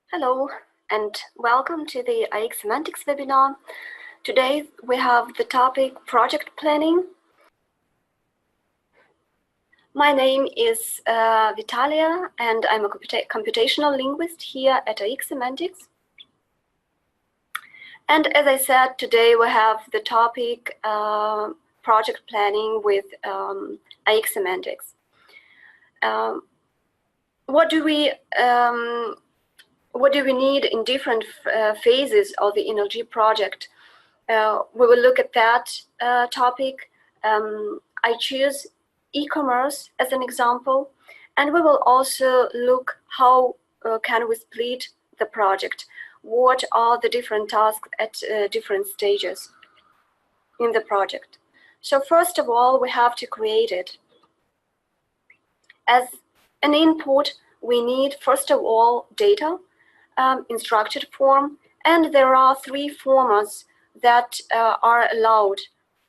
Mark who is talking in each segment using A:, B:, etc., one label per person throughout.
A: Hello and welcome to the IX Semantics webinar. Today we have the topic project planning. My name is Vitalia and I'm a computational linguist here at IX Semantics. And as I said, today we have the topic project planning with IX Semantics. What do we need in different phases of the NLG project? We will look at that topic. I choose e-commerce as an example, and we will also look how can we split the project. What are the different tasks at different stages in the project? So first of all, we have to create it. As an input, we need first of all data in structured form, and there are three formats that are allowed.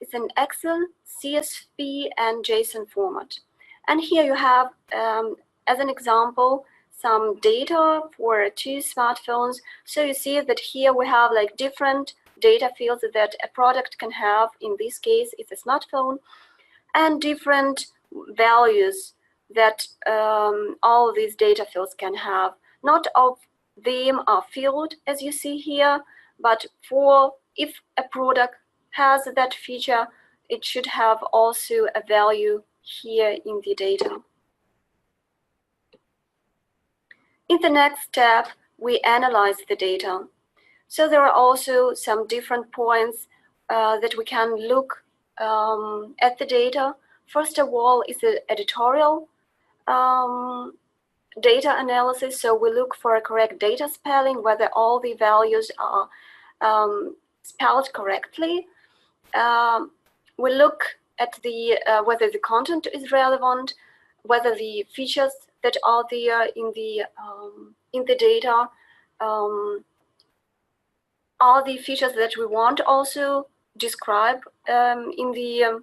A: It's an Excel, CSV, and JSON format. And here you have, as an example, some data for 2 smartphones. So you see that here we have like different data fields that a product can have. In this case, it's a smartphone, and different values that all these data fields can have. Not of them are filled as you see here, but for if a product has that feature, it should have also a value here in the data. In the next step, we analyze the data. So there are also some different points that we can look at the data. First of all is the editorial data analysis. So we look for a correct data spelling, whether all the values are spelled correctly. We look at the whether the content is relevant, whether the features that are there in the data are the features that we want also describe in the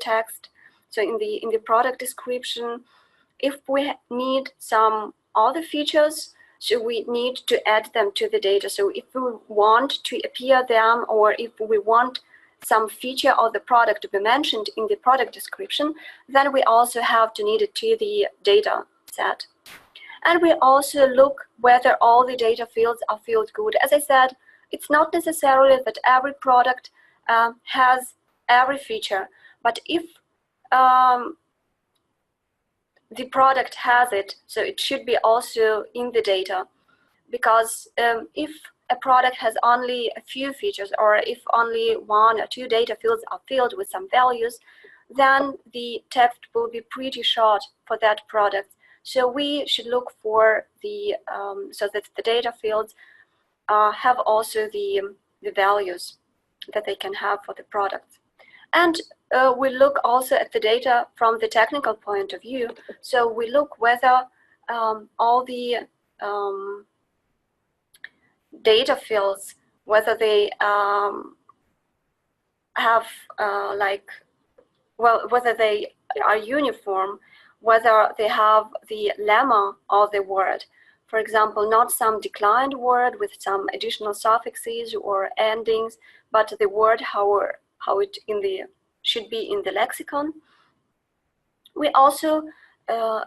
A: text. So in the product description, if we need some other features, so we need to add them to the data. So if we want to appear them, or if we want some feature of the product to be mentioned in the product description, then we also have to need it to the data set. And we also look whether all the data fields are filled good. As I said, it's not necessarily that every product has every feature, but if the product has it, so it should be also in the data. Because if a product has only a few features, or if only 1 or 2 data fields are filled with some values, then the text will be pretty short for that product. So we should look for the so that the data fields have also the values that they can have for the product. And we look also at the data from the technical point of view. So we look whether all the data fields, whether they have whether they are uniform, whether they have the lemma of the word. For example, not some declined word with some additional suffixes or endings, but the word how it should be in the lexicon. We also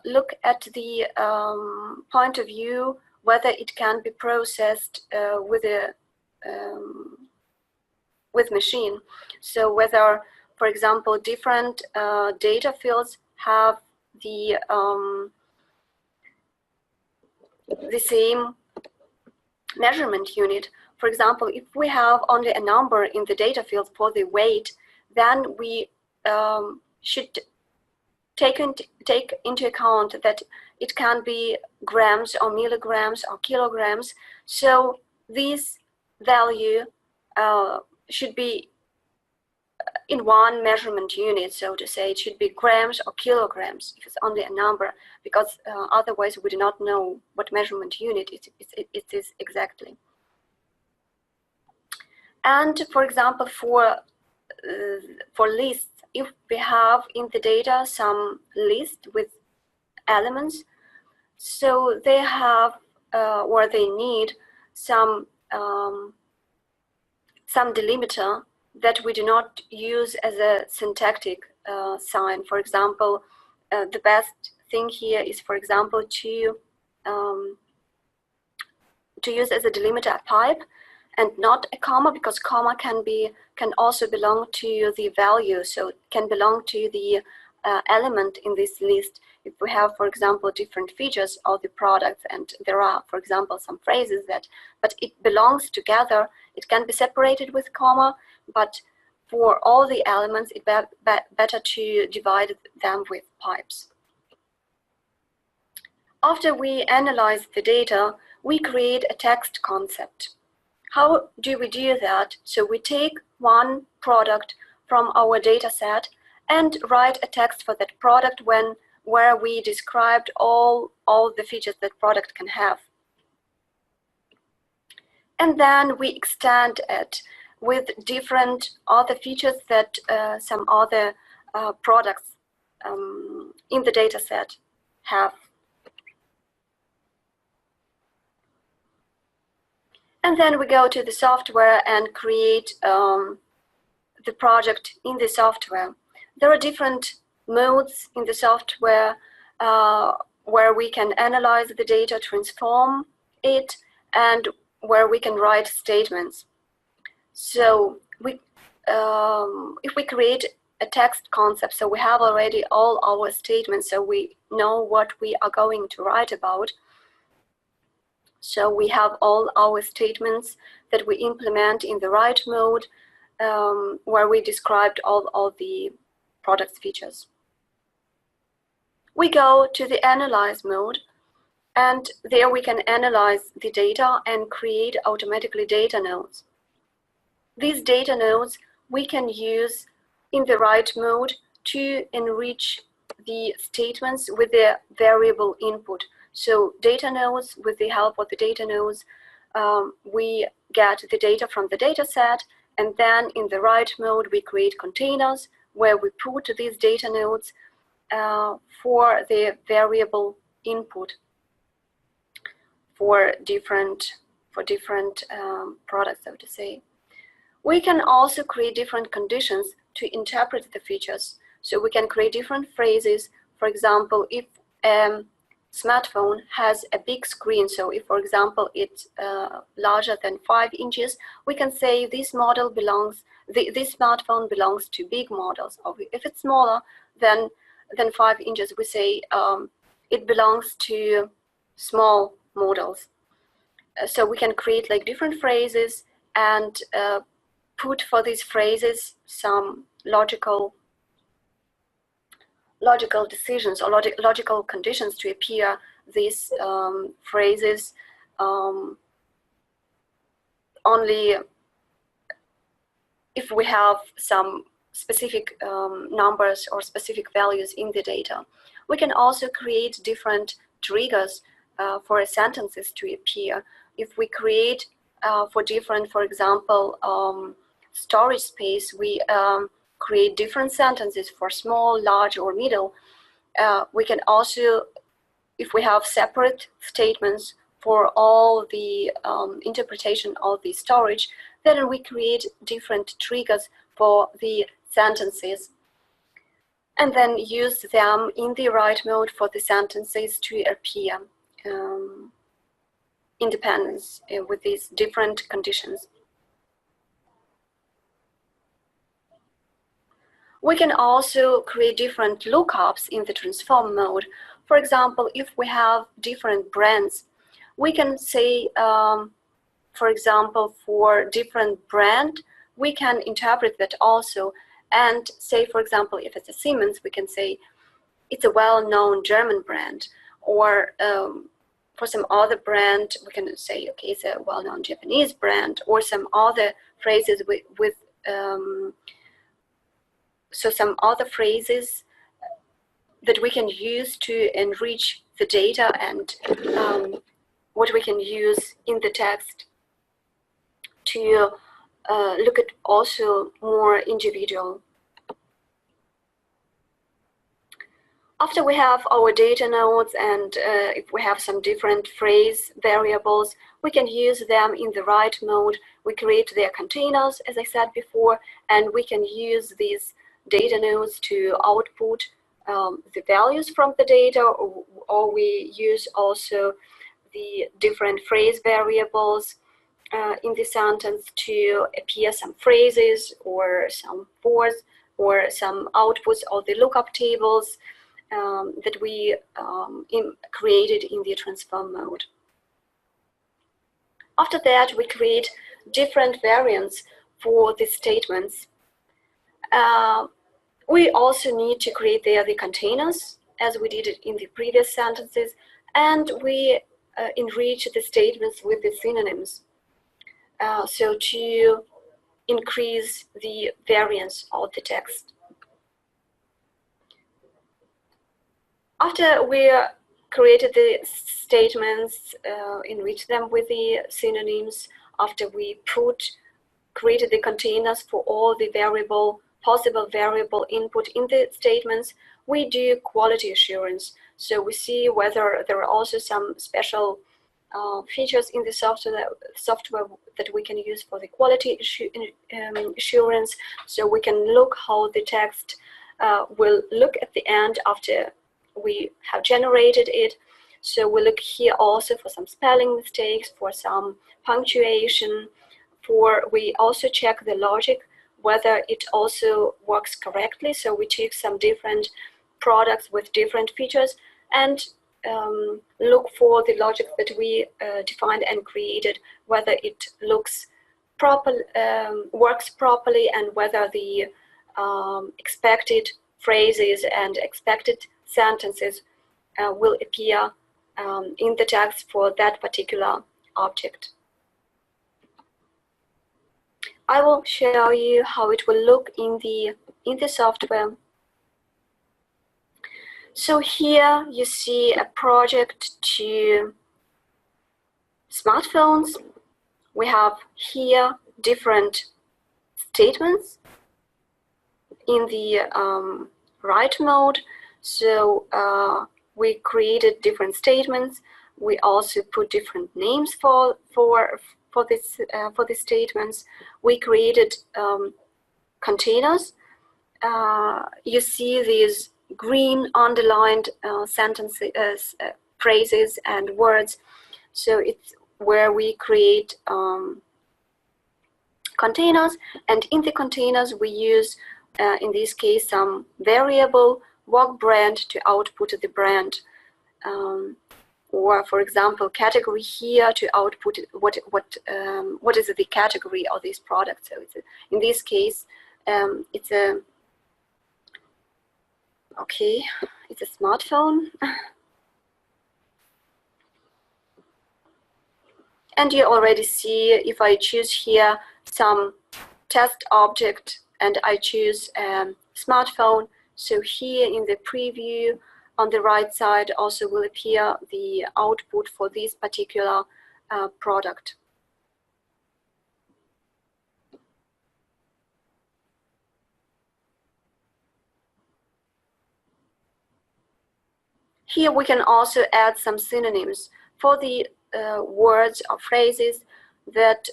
A: look at the point of view whether it can be processed with machine. So whether, for example, different data fields have the same measurement unit. For example, if we have only a number in the data field for the weight, then we should take into account that it can be grams or milligrams or kilograms. So this value should be in one measurement unit, so to say. It should be grams or kilograms if it's only a number, because otherwise we do not know what measurement unit it is exactly. And for example, for lists, if we have in the data some list with elements, so they have where they need some delimiter that we do not use as a syntactic sign. For example, the best thing here is, for example, to use as a delimiter a pipe and not a comma, because comma can also belong to the value, so it can belong to the element in this list. If we have, for example, different features of the products, and there are, for example, some phrases but it belongs together, it can be separated with comma, but for all the elements, it's better to divide them with pipes. After we analyze the data, we create a text concept. How do we do that? So we take one product from our data set and write a text for that product where we described all the features that product can have. And then we extend it with different other features that some other products in the data set have. And then we go to the software and create the project in the software. There are different modes in the software where we can analyze the data, transform it, and where we can write statements. So if we create a text concept, so we have already all our statements, so we know what we are going to write about. So we have all our statements that we implement in the write mode, where we described all the product's features. We go to the analyze mode, and there we can analyze the data and create automatically data nodes. These data nodes we can use in the write mode to enrich the statements with the variable input. So data nodes, with the help of the data nodes, we get the data from the data set, and then in the write mode we create containers where we put these data nodes for the variable input for different products, so to say. We can also create different conditions to interpret the features. So we can create different phrases. For example, if smartphone has a big screen, so if, for example, it's larger than 5 inches, we can say this model belongs, this smartphone belongs to big models. Or if it's smaller than 5 inches, we say it belongs to small models. So we can create like different phrases and put for these phrases some logical decisions or logical conditions to appear these phrases only if we have some specific numbers or specific values in the data. We can also create different triggers for sentences to appear. If we create for different, for example, storage space, we create different sentences for small, large, or middle. We can also, if we have separate statements for all the interpretation of the storage, then we create different triggers for the sentences and then use them in the write mode for the sentences to appear independence with these different conditions. We can also create different lookups in the transform mode. For example, if we have different brands, we can say, for example, for different brand, we can interpret that also and say, for example, if it's a Siemens, we can say it's a well-known German brand, or for some other brand, we can say, okay, it's a well-known Japanese brand, or some other phrases with so some other phrases that we can use to enrich the data and what we can use in the text to look at also more individual. After we have our data nodes, and if we have some different phrase variables, we can use them in the write mode. We create their containers, as I said before, and we can use these data nodes to output the values from the data, or we use also the different phrase variables in the sentence to appear some phrases or some words or some outputs of the lookup tables that we created in the transform mode. After that, we create different variants for the statements. We also need to create there the containers, as we did it in the previous sentences, and we enrich the statements with the synonyms. So to increase the variance of the text. After we created the statements, enrich them with the synonyms, after we created the containers for all the possible variable input in the statements, we do quality assurance. So we see whether there are also some special features in the software that we can use for the quality assurance. So we can look how the text will look at the end after we have generated it. So we look here also for some spelling mistakes, for some punctuation, we also check the logic, whether it also works correctly. So we check some different products with different features and look for the logic that we defined and created, whether it looks proper, works properly, and whether the expected phrases and expected sentences will appear in the text for that particular object. I will show you how it will look in the software. So here you see a project to smartphones. We have here different statements in the write mode. So we created different statements. We also put different names for the statements. We created containers. You see these green underlined sentences, phrases and words. So it's where we create containers, and in the containers we use, in this case, some variable work brand to output the brand, or for example, category here to output what is the category of this product. So in this case, it's a smartphone. And you already see, if I choose here some test object and I choose smartphone, so here in the preview on the right side also will appear the output for this particular product. Here we can also add some synonyms for the words or phrases that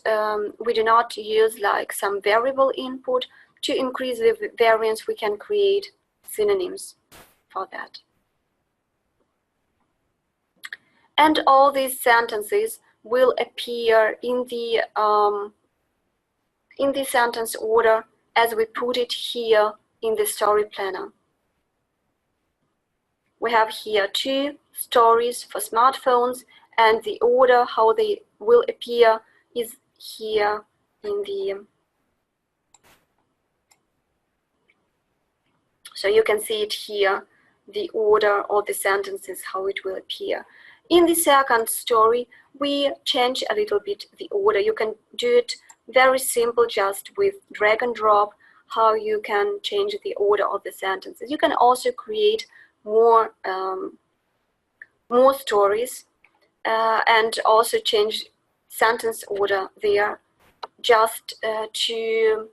A: we do not use, like some variable input. To increase the variance, we can create synonyms for that. And all these sentences will appear in the sentence order as we put it here in the story planner. We have here 2 stories for smartphones, and the order how they will appear is here in the. So you can see it here, the order of the sentences, how it will appear. In the second story, we change a little bit the order. You can do it very simple, just with drag and drop, how you can change the order of the sentences. You can also create more stories and also change sentence order there, just to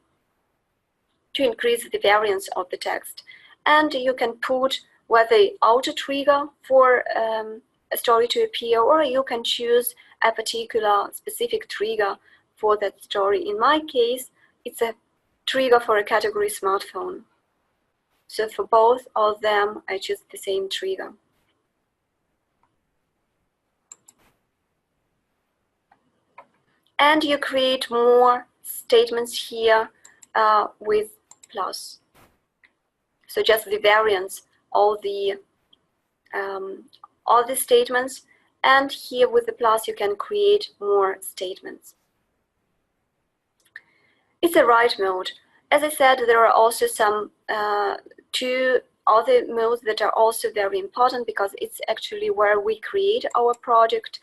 A: increase the variance of the text. And you can put whether auto trigger for a story to appear, or you can choose a particular specific trigger for that story. In my case, it's a trigger for a category smartphone. So for both of them, I choose the same trigger. And you create more statements here with plus. So just the variants, all the statements, and here with the plus you can create more statements. It's a write mode. As I said, there are also some two other modes that are also very important, because it's actually where we create our project,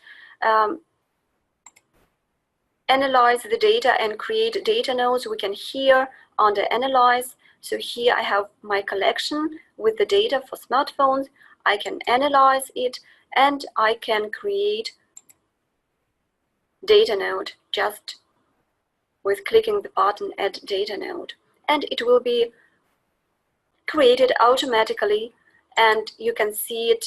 A: analyze the data and create data nodes. We can here under analyze. So here I have my collection with the data for smartphones. I can analyze it and I can create data node just with clicking the button add data node, and it will be created automatically, and you can see it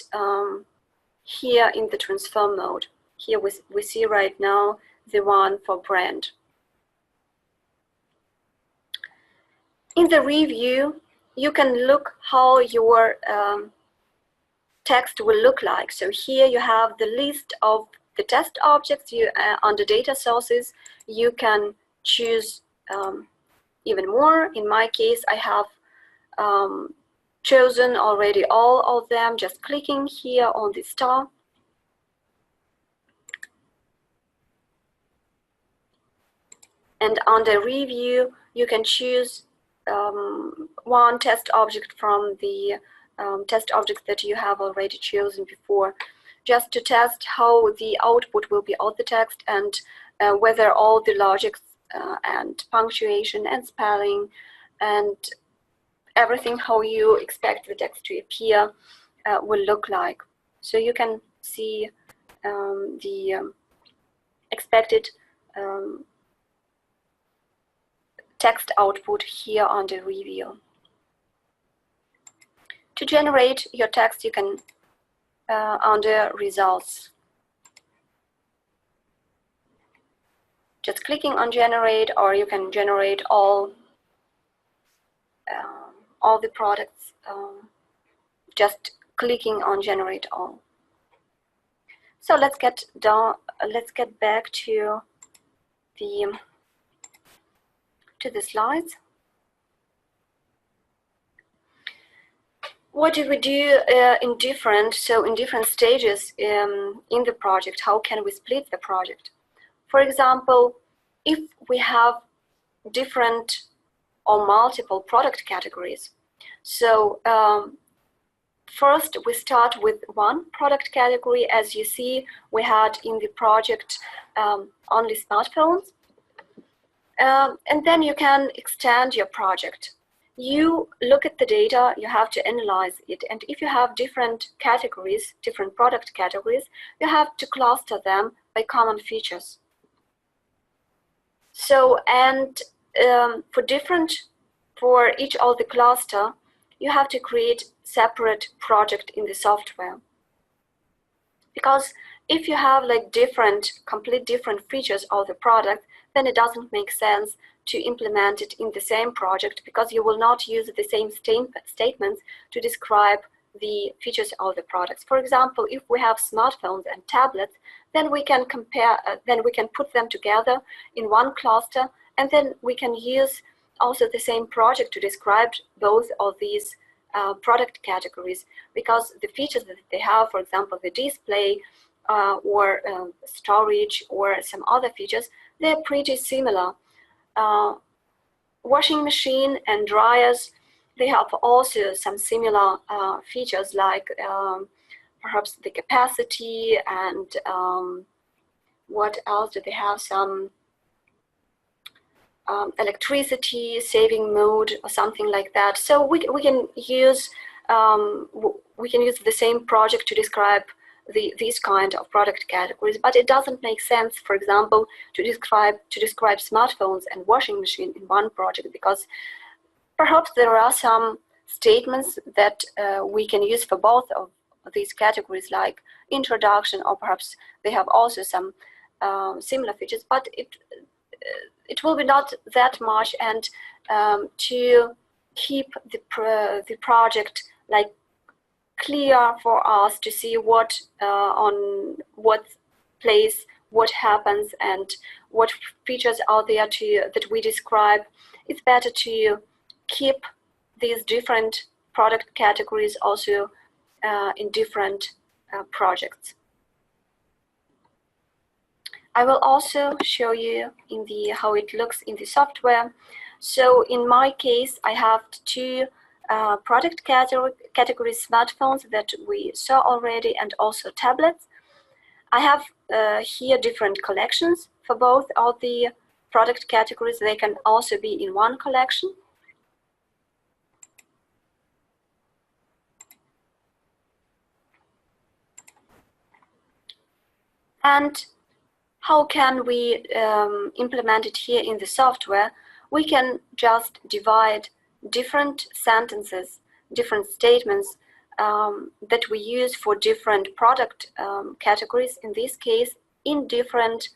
A: here in the transform mode. Here we see right now the one for brand. In the review, you can look how your text will look like. So here you have the list of the test objects. Under data sources, you can choose even more. In my case, I have chosen already all of them, just clicking here on the star. And under review, you can choose one test object from the test objects that you have already chosen before, just to test how the output will be of the text, and whether all the logics and punctuation and spelling and everything how you expect the text to appear will look like. So you can see the expected text output here on the review. To generate your text, you can under results, just clicking on generate, or you can generate all the products, just clicking on generate all. So let's get back to the slides. What do we do in different stages in the project? How can we split the project? For example, if we have different or multiple product categories, so first we start with one product category. As you see, we had in the project only smartphones, and then you can extend your project. You look at the data, you have to analyze it, and if you have different categories, different product categories, you have to cluster them by common features. So, and for each of the cluster, you have to create separate project in the software. Because if you have like complete different features of the product, then it doesn't make sense to implement it in the same project, because you will not use the same statements to describe the features of the products. For example, if we have smartphones and tablets, then we can put them together in one cluster, and then we can use also the same project to describe both of these product categories, because the features that they have, for example, the display or storage or some other features, they're pretty similar. Washing machine and dryers, they have also some similar features, like perhaps the capacity and what else do they have? Some electricity saving mode or something like that. So we can use the same project to describe these kind of product categories, but it doesn't make sense, for example, to describe smartphones and washing machine in one project, because perhaps there are some statements that we can use for both of these categories, like introduction, or perhaps they have also some similar features, but it will be not that much. And to keep the project like clear for us to see what on what place what happens and what features are there that we describe, it's better to keep these different product categories also in different projects. I will also show you in how it looks in the software. So in my case, I have two product categories: smartphones that we saw already, and also tablets. I have here different collections for both of the product categories. They can also be in one collection. And how can we implement it here in the software? We can just divide different sentences, different statements that we use for different product categories, in this case, in different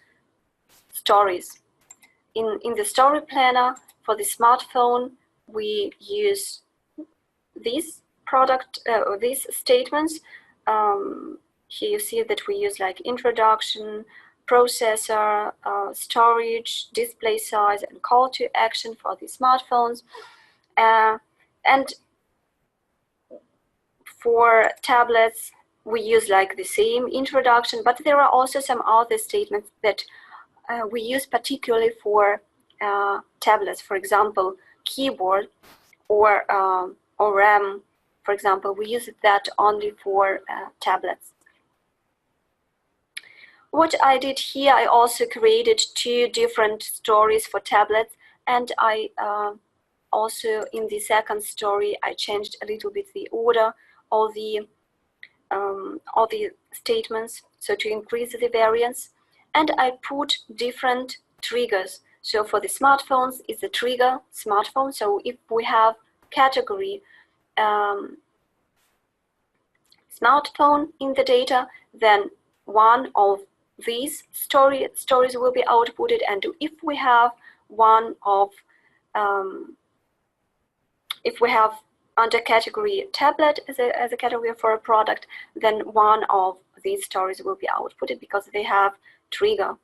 A: stories. In the story planner for the smartphone, we use these statements. Here you see that we use like introduction, processor, storage, display size, and call to action for the smartphones. And for tablets, we use like the same introduction, but there are also some other statements that we use particularly for tablets. For example, keyboard or RAM, for example, we use that only for tablets. What I did here, I also created two different stories for tablets, and I also in the second story I changed a little bit the order of the statements, so to increase the variance, and I put different triggers. So for the smartphones, it's the trigger smartphone. So if we have category smartphone in the data, then one of these stories will be outputted. And if we have one of if we have under category tablet as a category for a product, then one of these stories will be outputted because they have trigger,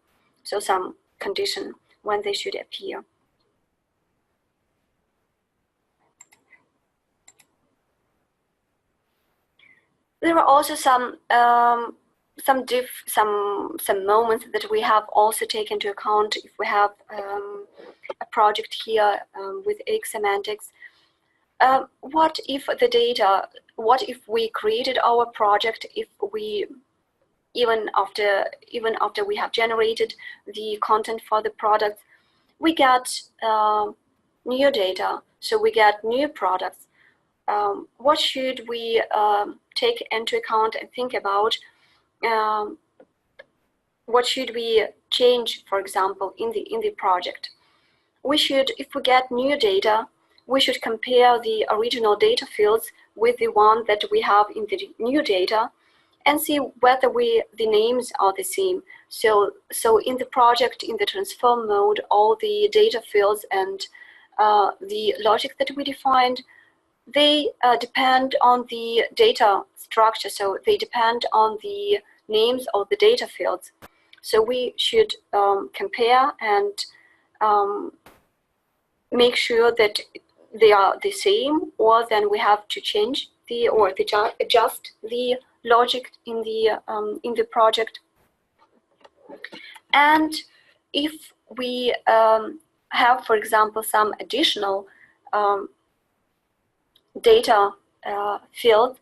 A: so some condition when they should appear. There are also some moments that we have also taken into account if we have a project here with Semantics. What if the data? What if we created our project? If we even after we have generated the content for the product, we get new data. So we get new products. What should we take into account and think about? What should we change, for example, in the project? We should, if we get new data, we should compare the original data fields with the one that we have in the new data and see whether the names are the same. So in the project, in the transform mode, all the data fields and the logic that we defined, they depend on the data structure. So they depend on the names of the data fields. So we should compare and make sure that they are the same, or then we have to change adjust the logic in the project. And if we have, for example, some additional data field,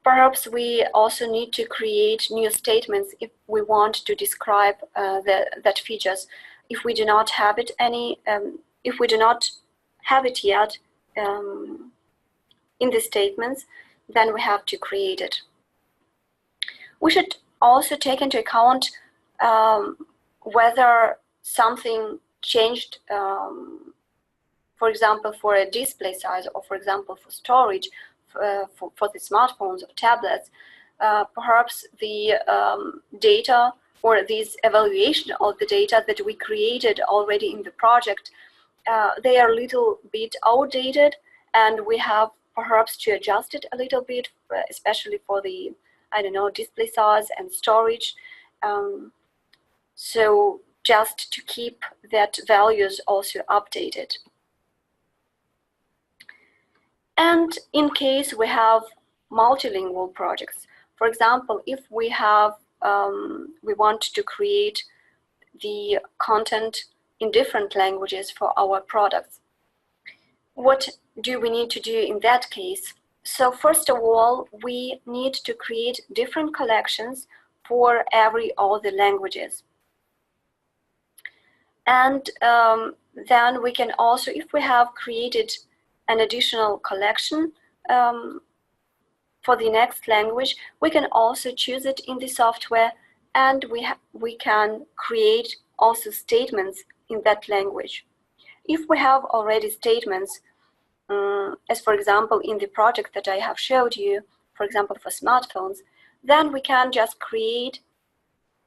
A: perhaps we also need to create new statements if we want to describe that features. If we do not have it if we do not have it yet in the statements, then we have to create it. We should also take into account whether something changed. For for example, for a display size, or for example, for storage, for the smartphones or tablets, perhaps the data or this evaluation of the data that we created already in the project, they are a little bit outdated, and we have perhaps to adjust it a little bit, especially for the, I don't know, display size and storage. So just to keep that values also updated. And in case we have multilingual projects, for example, if we have we want to create the content in different languages for our products, what do we need to do in that case? So first of all, we need to create different collections for all the languages. And then we can also, if we have created an additional collection for the next language, we can also choose it in the software, and we can create also statements in that language. If we have already statements, as for example in the project that I have showed you, for example for smartphones, then we can just create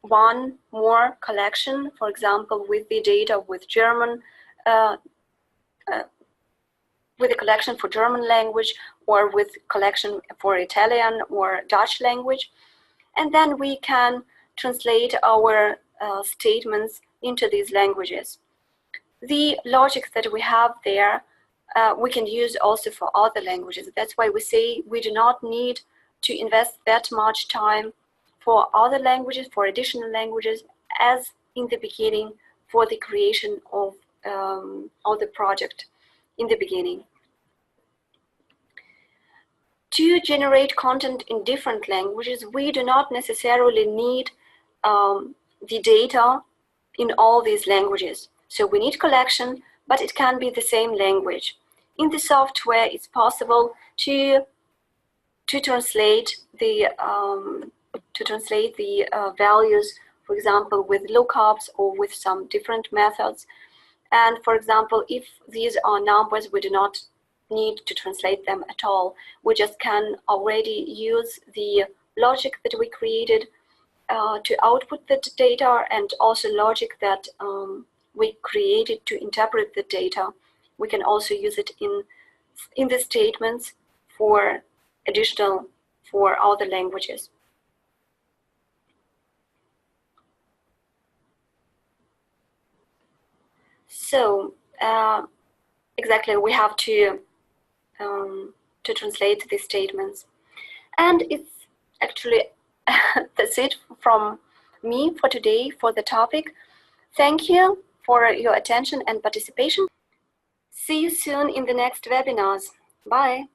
A: one more collection, for example with the data with German, with a collection for German language, or with collection for Italian or Dutch language, and then we can translate our statements into these languages. The logic that we have there, we can use also for other languages. That's why we say we do not need to invest that much time for other languages, for additional languages, as in the beginning for the creation of the project in the beginning. To generate content in different languages, we do not necessarily need the data in all these languages. So we need collection, but it can be the same language. In the software, it's possible to translate the values, for example, with lookups or with some different methods. And for example, if these are numbers, we do not need to translate them at all. We just can already use the logic that we created to output the data, and also logic that we created to interpret the data. We can also use it in the statements for other languages. So exactly, we have to translate these statements. And it's actually that's it from me for today for the topic. Thank you for your attention and participation. See you soon in the next webinars. Bye.